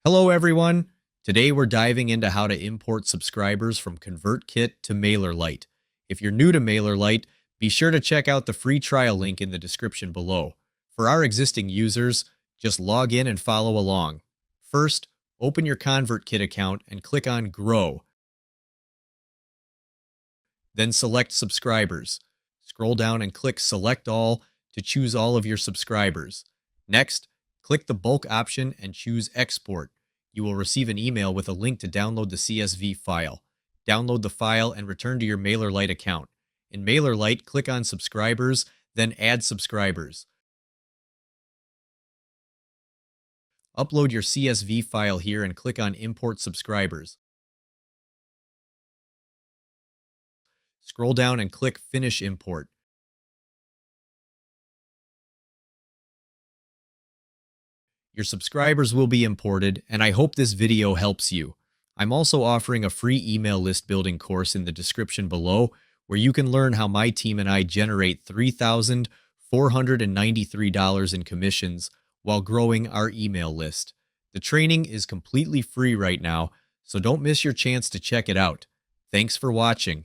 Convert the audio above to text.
Hello, everyone. Today we're diving into how to import subscribers from Convertkit to MailerLite. If you're new to MailerLite, be sure to check out the free trial link in the description below. For our existing users, just log in and follow along. First, open your Convertkit account and click on Grow. Then select Subscribers. Scroll down and click Select All to choose all of your subscribers. Next, click the bulk option and choose Export. You will receive an email with a link to download the CSV file. Download the file and return to your MailerLite account. In MailerLite, click on Subscribers, then Add Subscribers. Upload your CSV file here and click on Import Subscribers. Scroll down and click Finish Import. Your subscribers will be imported, and I hope this video helps you. I'm also offering a free email list building course in the description below, where you can learn how my team and I generate $3,493 in commissions while growing our email list. The training is completely free right now, so don't miss your chance to check it out. Thanks for watching.